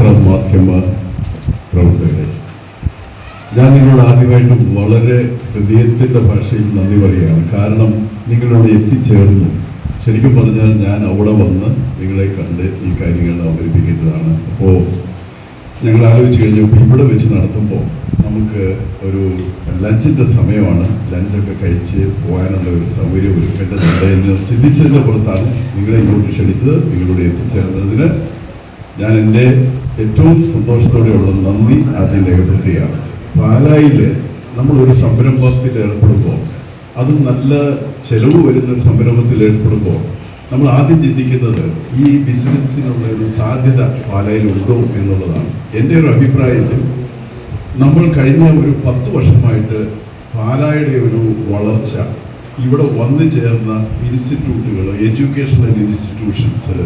പത്രമാധ്യമ പ്രവർത്തകരെ, ഞാൻ നിങ്ങളോട് ആദ്യമായിട്ടും വളരെ ഹൃദയത്തിൻ്റെ ഭാഷയിൽ നന്ദി പറയുകയാണ്. കാരണം നിങ്ങളോട് എത്തിച്ചേർന്നു. ശരിക്കും പറഞ്ഞാൽ ഞാൻ അവിടെ വന്ന് നിങ്ങളെ കണ്ട് ഈ കാര്യങ്ങൾ അവതരിപ്പിക്കേണ്ടതാണ്. അപ്പോൾ ഞങ്ങൾ ആലോചിച്ച് കഴിഞ്ഞപ്പോൾ ഇവിടെ വെച്ച് നടത്തുമ്പോൾ നമുക്ക് ഒരു ലഞ്ചിൻ്റെ സമയമാണ്, ലഞ്ചൊക്കെ കഴിച്ച് പോകാനുള്ള ഒരു സൗകര്യം ഒരുക്കേണ്ടതുണ്ട് എന്ന് ചിന്തിച്ചതിൻ്റെ പുറത്താണ് നിങ്ങളെ ഇങ്ങോട്ട് ക്ഷണിച്ചത്. നിങ്ങളോട് എത്തിച്ചേർന്നതിന് ഞാൻ എൻ്റെ ഏറ്റവും സന്തോഷത്തോടെയുള്ള നന്ദി ആദ്യം രേഖപ്പെടുത്തുകയാണ്. പാലായിൽ നമ്മളൊരു സംരംഭത്തിൽ ഏർപ്പെടുമ്പോൾ, അതും നല്ല ചെലവ് വരുന്നൊരു സംരംഭത്തിൽ ഏർപ്പെടുമ്പോൾ നമ്മൾ ആദ്യം ചിന്തിക്കുന്നത് ഈ ബിസിനസ്സിനുള്ള ഒരു സാധ്യത പാലായിലുണ്ടോ എന്നുള്ളതാണ്. എൻ്റെ ഒരു അഭിപ്രായത്തിൽ നമ്മൾ കഴിഞ്ഞ ഒരു 10 വർഷമായിട്ട് പാലായുടെ ഒരു വളർച്ച, ഇവിടെ വന്നു ചേർന്ന ഇൻസ്റ്റിറ്റ്യൂട്ടുകൾ, എഡ്യൂക്കേഷണൽ ഇൻസ്റ്റിറ്റ്യൂഷൻസ്,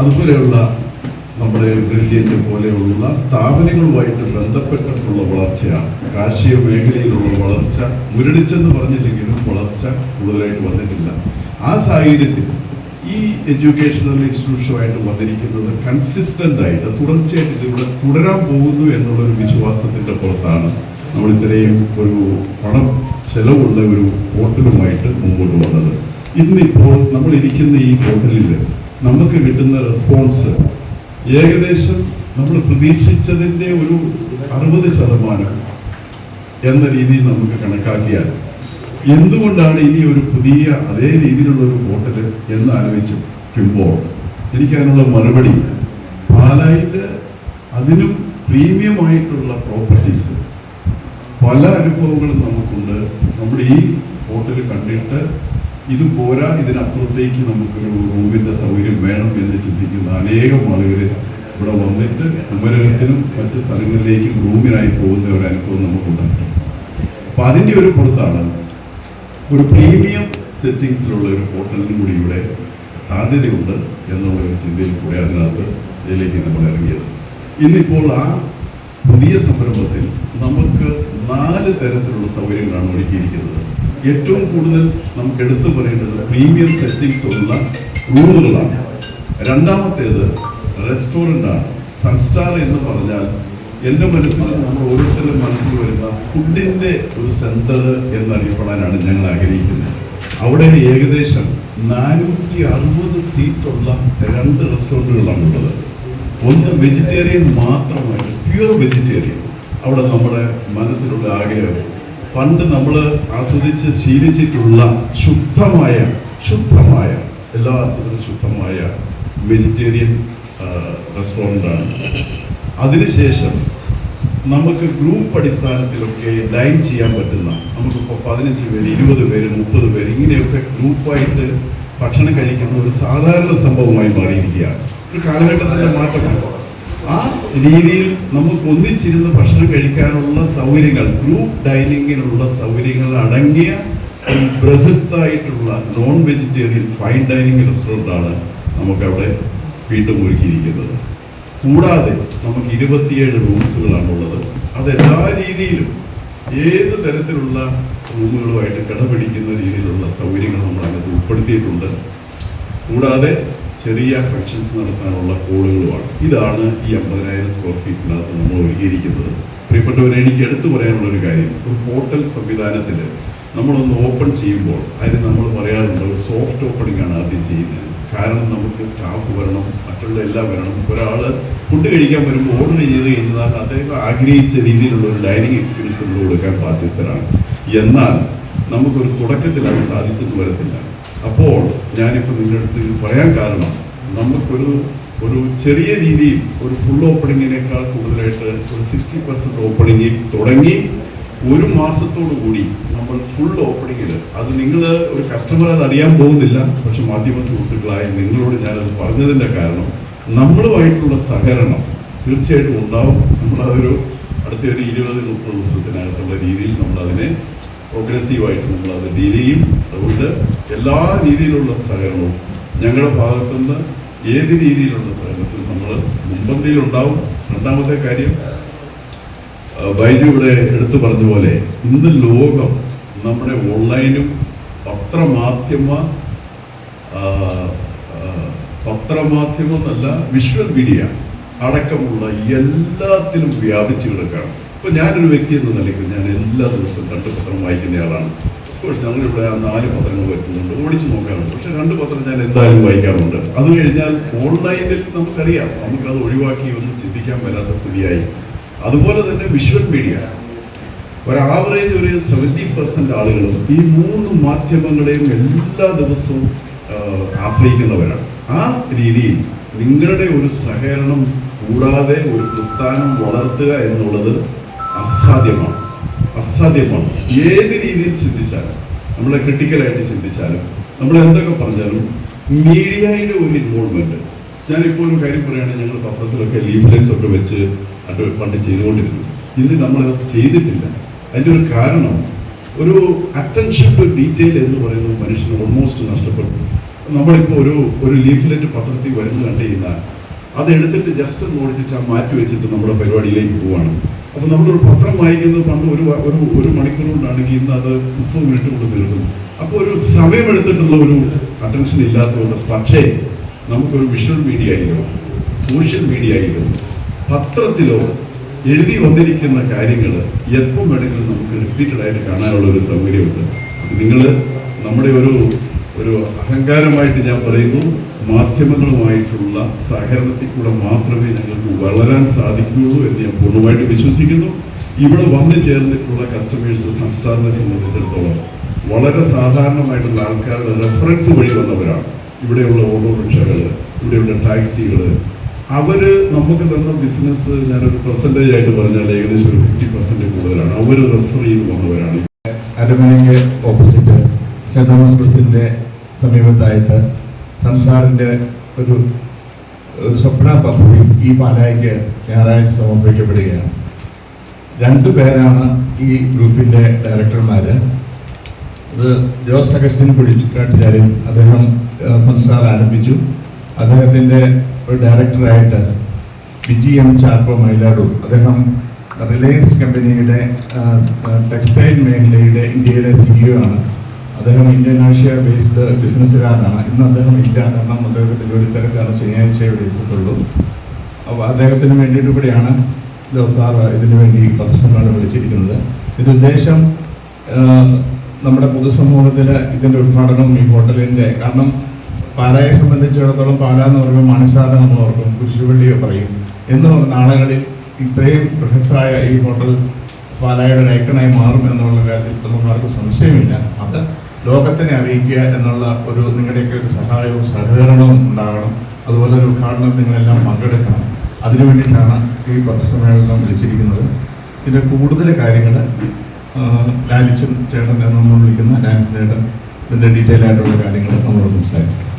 അതുപോലെയുള്ള നമ്മുടെ ബ്രില്യൻ്റ് പോലെയുള്ള സ്ഥാപനങ്ങളുമായിട്ട് ബന്ധപ്പെട്ടിട്ടുള്ള വളർച്ചയാണ്. കാർഷിക മേഖലയിലുള്ള വളർച്ച മുരടിച്ചെന്ന് പറഞ്ഞില്ലെങ്കിലും വളർച്ച കൂടുതലായിട്ട് വന്നിട്ടില്ല. ആ സാഹചര്യത്തിൽ ഈ എഡ്യൂക്കേഷണൽ ഇൻസ്റ്റിറ്റ്യൂഷനുമായിട്ട് വന്നിരിക്കുന്നത് കൺസിസ്റ്റൻ്റ് ആയിട്ട് തുടർച്ചയായിട്ട് ഇതിലൂടെ തുടരാൻ പോകുന്നു എന്നുള്ളൊരു വിശ്വാസത്തിൻ്റെ പുറത്താണ് നമ്മൾ ഇത്രയും ഒരു പണം ചെലവുള്ള ഒരു ഹോട്ടലുമായിട്ട് മുമ്പോട്ട് വന്നത്. ഇന്നിപ്പോൾ നമ്മൾ ഇരിക്കുന്ന ഈ ഹോട്ടലിൽ നമുക്ക് കിട്ടുന്ന റെസ്പോൺസ് ഏകദേശം നമ്മൾ പ്രതീക്ഷിച്ചതിൻ്റെ ഒരു 60% എന്ന രീതിയിൽ നമുക്ക് കണക്കാക്കിയാൽ എന്തുകൊണ്ടാണ് ഇനി ഒരു പുതിയ അതേ രീതിയിലുള്ള ഒരു ഹോട്ടൽ എന്ന് ആലോചിക്കുമ്പോൾ എനിക്കതിനുള്ള മറുപടി, പാലായിൽ അതിനും പ്രീമിയമായിട്ടുള്ള പ്രോപ്പർട്ടീസ് പല അനുഭവങ്ങളും നമുക്കുണ്ട്. നമ്മൾ ഈ ഹോട്ടൽ കണ്ടിട്ട് ഇത് പോരാ, ഇതിനപ്പുറത്തേക്ക് നമുക്കൊരു റൂമിൻ്റെ സൗകര്യം വേണം എന്ന് ചിന്തിക്കുന്ന അനേകം ആളുകൾ ഇവിടെ വന്നിട്ട് കുമരകത്തിനും മറ്റ് സ്ഥലങ്ങളിലേക്കും റൂമിനായി പോകുന്ന ഒരു അനുഭവം നമുക്കുണ്ടാകും. അപ്പം അതിൻ്റെ ഒരു പുറത്താണ് ഒരു പ്രീമിയം സെറ്റിങ്സിലുള്ള ഒരു ഹോട്ടലിനും കൂടി ഇവിടെ സാധ്യതയുണ്ട് എന്നുള്ള ഒരു ചിന്തയിൽ കൂടെ ഇതിലേക്ക് നമ്മൾ ഇറങ്ങിയത്. ഇന്നിപ്പോൾ ആ പുതിയ സംരംഭത്തിൽ നമുക്ക് 4 തരത്തിലുള്ള സൗകര്യങ്ങളാണ് ഒരുക്കിയിരിക്കുന്നത്. ഏറ്റവും കൂടുതൽ നമുക്ക് എടുത്തു പറയേണ്ടത് പ്രീമിയം സെറ്റിങ്സ് ഉള്ള റൂമുകളാണ്. രണ്ടാമത്തേത് റെസ്റ്റോറൻ്റാണ്. സൺസ്റ്റാർ എന്ന് പറഞ്ഞാൽ എൻ്റെ മനസ്സിൽ, നമ്മൾ ഓരോരുത്തരുടെ മനസ്സിൽ വരുന്ന ഫുഡിൻ്റെ ഒരു സെൻറ്റർ എന്നറിയപ്പെടാനാണ് ഞങ്ങൾ ആഗ്രഹിക്കുന്നത്. അവിടെ ഏകദേശം 460 സീറ്റുള്ള 2 റെസ്റ്റോറൻറ്റുകളാണുള്ളത്. ഒന്ന് വെജിറ്റേറിയൻ മാത്രമായിട്ട്, പ്യുവർ വെജിറ്റേറിയൻ. അവിടെ നമ്മുടെ മനസ്സിലുള്ള ആഗ്രഹം, പണ്ട് നമ്മൾ ആസ്വദിച്ച് ശീലിച്ചിട്ടുള്ള ശുദ്ധമായ എല്ലാ അർത്ഥത്തിലും ശുദ്ധമായ വെജിറ്റേറിയൻ റെസ്റ്റോറൻ്റാണ്. അതിനുശേഷം നമുക്ക് ഗ്രൂപ്പ് അടിസ്ഥാനത്തിലൊക്കെ ഡൈൻ ചെയ്യാൻ പറ്റുന്ന, നമുക്കിപ്പോൾ 15 പേര്, 20 പേര്, 30 പേര് ഇങ്ങനെയൊക്കെ ഗ്രൂപ്പായിട്ട് ഭക്ഷണം കഴിക്കുന്ന ഒരു സാധാരണ സംഭവമായി മാറിയിരിക്കുകയാണ്. ഒരു കാലഘട്ടത്തിൻ്റെ മാറ്റമാണ്. ആ രീതിയിൽ നമുക്ക് ഒന്നിച്ചിരുന്ന് ഭക്ഷണം കഴിക്കാനുള്ള സൗകര്യങ്ങൾ, ഗ്രൂപ്പ് ഡൈനിങ്ങിനുള്ള സൗകര്യങ്ങൾ അടങ്ങിയ ബൃഹത്തായിട്ടുള്ള നോൺ വെജിറ്റേറിയൻ ഫൈൻ ഡൈനിങ് റെസ്റ്റോറൻ്റാണ് നമുക്കവിടെ വീണ്ടും ഒരുക്കിയിരിക്കുന്നത്. കൂടാതെ നമുക്ക് 27 റൂംസുകളാണുള്ളത്. അതെല്ലാ രീതിയിലും ഏത് തരത്തിലുള്ള റൂമുകളുമായിട്ട് കിടപിടിക്കുന്ന രീതിയിലുള്ള സൗകര്യങ്ങൾ നമ്മൾ അതിനകത്ത് ഉൾപ്പെടുത്തിയിട്ടുണ്ട്. കൂടാതെ ചെറിയ ഫങ്ഷൻസ് നടത്താനുള്ള ഹോളുകളുമാണ്. ഇതാണ് ഈ 50,000 സ്ക്വയർ ഫീറ്റിനകത്ത് നമ്മൾ ഒരുക്കിയിരിക്കുന്നത്. പ്രിയപ്പെട്ടവരെ, എനിക്ക് എടുത്തു പറയാനുള്ളൊരു കാര്യം, ഒരു ഹോട്ടൽ സംവിധാനത്തിൽ നമ്മളൊന്ന് ഓപ്പൺ ചെയ്യുമ്പോൾ അതിന് നമ്മൾ പറയാറുണ്ട് ഒരു സോഫ്റ്റ് ഓപ്പണിംഗ് ആണ് ആദ്യം ചെയ്യുന്നത്. കാരണം നമുക്ക് സ്റ്റാഫ് വരണം, മറ്റുള്ള എല്ലാം വരണം. ഒരാൾ ഫുഡ് കഴിക്കാൻ വരുമ്പോൾ ഓർഡർ ചെയ്ത് കഴിഞ്ഞാൽ അദ്ദേഹം ആഗ്രഹിച്ച രീതിയിലുള്ള ഒരു ഡൈനിങ് എക്സ്പീരിയൻസ് നമ്മൾ കൊടുക്കാൻ ബാധ്യസ്ഥരാണ്. എന്നാൽ നമുക്കൊരു തുടക്കത്തിൽ അത് സാധിച്ചെന്ന് വരത്തില്ല. അപ്പോൾ ഞാനിപ്പോൾ നിങ്ങളുടെ അടുത്ത് ഇത് പറയാൻ കാരണം, നമുക്കൊരു ചെറിയ രീതിയിൽ ഒരു ഫുൾ ഓപ്പണിങ്ങിനേക്കാൾ കൂടുതലായിട്ട് ഒരു 60% ഓപ്പണിങ്ങിൽ തുടങ്ങി 1 മാസത്തോടു കൂടി നമ്മൾ ഫുൾ ഓപ്പണിങ്ങിൽ, അത് നിങ്ങൾ ഒരു കസ്റ്റമർ അത് അറിയാൻ പോകുന്നില്ല. പക്ഷെ മാധ്യമ സുഹൃത്തുക്കളായ നിങ്ങളോട് ഞാനത് പറഞ്ഞതിൻ്റെ കാരണം, നമ്മളുമായിട്ടുള്ള സഹകരണം തീർച്ചയായിട്ടും ഉണ്ടാവും. നമ്മളതൊരു അടുത്തൊരു 20-30 ദിവസത്തിനകത്തുള്ള രീതിയിൽ നമ്മളതിനെ പ്രോഗ്രസീവായിട്ട് നമ്മളത് ഡീൽ ചെയ്യും. അതുകൊണ്ട് എല്ലാ രീതിയിലുള്ള സഹകരണവും ഞങ്ങളുടെ ഭാഗത്തുനിന്ന് ഏത് രീതിയിലുള്ള സഹകരണത്തിൽ നമ്മൾ മുൻപന്തിയിലുണ്ടാവും. രണ്ടാമത്തെ കാര്യം, ബൈജു ഇവിടെ എടുത്തു പറഞ്ഞ പോലെ ഇന്ന് ലോകം നമ്മുടെ ഓൺലൈനും പത്രമാധ്യമം എന്നല്ല, വിഷ്വൽ മീഡിയ അടക്കമുള്ള എല്ലാത്തിലും വ്യാപിച്ചു കിടക്കുകയാണ്. ഇപ്പോൾ ഞാനൊരു വ്യക്തി എന്ന നിലയ്ക്ക് ഞാൻ എല്ലാ ദിവസവും 2 പത്രം വായിക്കുന്നയാളാണ്. ഓഫ്കോഴ്സ് ഞങ്ങളിവിടെ 4 പത്രങ്ങൾ വരുന്നുണ്ട്, ഓടിച്ചു നോക്കാറുണ്ട്. പക്ഷെ 2 പത്രം ഞാൻ എന്തായാലും വായിക്കാറുണ്ട്. അത് കഴിഞ്ഞാൽ ഓൺലൈനിൽ നമുക്കറിയാം, നമുക്കത് ഒഴിവാക്കി ഒന്നും ചിന്തിക്കാൻ വരാത്ത സ്ഥിതിയായി. അതുപോലെ തന്നെ വിഷ്വൽ മീഡിയ, ഒരു ആവറേജ് ഒരു 70% ആളുകളും ഈ 3 മാധ്യമങ്ങളെയും എല്ലാ ദിവസവും ആശ്രയിക്കുന്നവരാണ്. ആ രീതിയിൽ നിങ്ങളുടെ ഒരു സഹകരണം കൂടാതെ ഒരു പ്രസ്ഥാനം വളർത്തുക എന്നുള്ളത് അസാധ്യമാണ്. ഏത് രീതിയിൽ ചിന്തിച്ചാലും, നമ്മളെ ക്രിട്ടിക്കലായിട്ട് ചിന്തിച്ചാലും, നമ്മൾ എന്തൊക്കെ പറഞ്ഞാലും മീഡിയയുടെ ഒരു ഇൻവോൾവ്മെന്റ്. ഞാനിപ്പോൾ ഒരു കാര്യം പറയുകയാണെങ്കിൽ, ഞങ്ങൾ പത്രത്തിലൊക്കെ ലീഫ്ലെറ്റ്സ് ഒക്കെ വെച്ച് അത് പണ്ട് ചെയ്തുകൊണ്ടിരുന്നു. ഇന്ന് നമ്മളത് ചെയ്തിട്ടില്ല. അതിൻ്റെ ഒരു കാരണം, ഒരു അറ്റൻഷൻ ടു ഡീറ്റെയിൽ എന്ന് പറയുന്നത് മനുഷ്യന് ഓൾമോസ്റ്റ് നഷ്ടപ്പെട്ടു. നമ്മളിപ്പോൾ ഒരു ലീഫ്ലെറ്റ് പത്രത്തിൽ വരുന്നത് കണ്ടു കഴിഞ്ഞാൽ അതെടുത്തിട്ട് ജസ്റ്റ് ഒന്ന് ഓടിച്ചിട്ട് മാറ്റി വെച്ചിട്ട് നമ്മുടെ പരിപാടിയിലേക്ക് പോവാണ്. അപ്പോൾ നമ്മളൊരു പത്രം വായിക്കുന്നത് പണ്ട് ഒരു മണിക്കൂർ കൊണ്ടാണെങ്കിൽ ഇന്ന് അത് 30 മിനിറ്റ് കൊണ്ട് തീർക്കുന്നു. അപ്പോൾ ഒരു സമയമെടുത്തിട്ടുള്ള ഒരു അറ്റൻഷൻ ഇല്ലാത്തതുകൊണ്ട്. പക്ഷേ നമുക്കൊരു വിഷ്വൽ മീഡിയയിലോ സോഷ്യൽ മീഡിയയിലോ പത്രത്തിലോ എഴുതി വന്നിരിക്കുന്ന കാര്യങ്ങൾ എപ്പം വേണമെങ്കിലും നമുക്ക് റിപ്പീറ്റഡായിട്ട് കാണാനുള്ള ഒരു സൗകര്യമുണ്ട്. നിങ്ങൾ നമ്മുടെ ഒരു അഹങ്കാരമായിട്ട് ഞാൻ പറയുന്നു, മാധ്യമങ്ങളുമായിട്ടുള്ള സഹകരണത്തിൽ കൂടെ മാത്രമേ ഞങ്ങൾക്ക് വളരാൻ സാധിക്കുകയുള്ളൂ എന്ന് ഞാൻ പൂർണ്ണമായിട്ട് വിശ്വസിക്കുന്നു. ഇവിടെ വന്നു ചേർന്നിട്ടുള്ള കസ്റ്റമേഴ്സ് സൺസ്റ്റാറിനെ സംബന്ധിച്ചിടത്തോളം വളരെ സാധാരണമായിട്ടുള്ള ആൾക്കാരുടെ റെഫറൻസ് വഴി വന്നവരാണ്. ഇവിടെയുള്ള ഓട്ടോറിക്ഷകൾ, ഇവിടെയുള്ള ടാക്സികൾ, അവര് നമുക്ക് തന്ന ബിസിനസ് ഞാനൊരു പെർസെൻറ്റേജ് ആയിട്ട് പറഞ്ഞാൽ ഏകദേശം ഒരു 50% കൂടുതലാണ്. അവർ റെഫർ ചെയ്ത് വന്നവരാണ്. അരമനയ്ക്ക് ഓപ്പോസിറ്റ് സെന്റ് തോമസ് പ്രിൻസിന്റെ സമീപത്തായിട്ട് സൺസ്റ്റാറിന്റെ ഒരു സ്വപ്ന പദ്ധതി ഈ പാലായ്ക്ക് ഞായറാഴ്ച സമർപ്പിക്കപ്പെടുകയാണ്. 2 പേരാണ് ഈ ഗ്രൂപ്പിന്റെ ഡയറക്ടർമാർ. അത് ജോസ് അഗസ്റ്റിൻ കുഴിക്കാട്ടുചാര്യൻ, അദ്ദേഹം സൺസ്റ്റാർ ആരംഭിച്ചു. അദ്ദേഹത്തിന്റെ ഒരു ഡയറക്ടറായിട്ട് വിജി എം ചാക്കോ മൈലാഡൂർ, അദ്ദേഹം റിലയൻസ് കമ്പനിയുടെ ടെക്സ്റ്റൈൽ മേഖലയുടെ ഇന്ത്യയിലെ CEO ആണ്. അദ്ദേഹം ഇന്തോനേഷ്യ ബേസ്ഡ് ബിസിനസ്സുകാരനാണ്. ഇന്ന് അദ്ദേഹം ഇല്ല, കാരണം അദ്ദേഹത്തിൻ്റെ ഒരു തിരക്കാണ്, ശനിയാഴ്ച ഇവിടെ എത്തത്തുള്ളൂ. അപ്പോൾ അദ്ദേഹത്തിന് വേണ്ടിയിട്ട് കൂടിയാണ് സാർ ഇതിനു വേണ്ടി പത്രസമ്മേളനം വിളിച്ചിരിക്കുന്നത്. ഇതിൻ്റെ ഉദ്ദേശം നമ്മുടെ പൊതുസമൂഹത്തിൽ ഇതിൻ്റെ ഉദ്ഘാടനം ഈ ഹോട്ടലിൻ്റെ, കാരണം പാലായെ സംബന്ധിച്ചിടത്തോളം പാല എന്ന് പറയുമ്പോൾ മാണിസാറിനെ നമ്മൾ ഓർക്കും, കുരിശുപള്ളിയോ പറയും. എന്ന് പറഞ്ഞ നാളുകളിൽ ഇത്രയും ബൃഹത്തായ ഈ ഹോട്ടൽ പാലായുടെ ഒരു ഐക്കണായി മാറും എന്നുള്ള കാര്യത്തിൽ നമുക്ക് ആർക്കും സംശയമില്ല. അത് ലോകത്തിനെ അറിയിക്കുക എന്നുള്ള ഒരു നിങ്ങളുടെയൊക്കെ ഒരു സഹായവും സഹകരണവും ഉണ്ടാകണം. അതുപോലെ ഒരു ഉദ്ഘാടനം നിങ്ങളെല്ലാം പങ്കെടുക്കണം. അതിനു വേണ്ടിയിട്ടാണ് ഈ പത്രസമ്മേളനം വിളിച്ചിരിക്കുന്നത്. ഇതിൻ്റെ കൂടുതൽ കാര്യങ്ങൾ ലാലിച്ചൻ ചേട്ടൻ എന്ന് നമ്മൾ വിളിക്കുന്ന ലാൻസ് ചേട്ടൻ ഇതിൻ്റെ ഡീറ്റെയിൽ ആയിട്ടുള്ള കാര്യങ്ങൾ നമ്മൾ സംസാരിക്കും.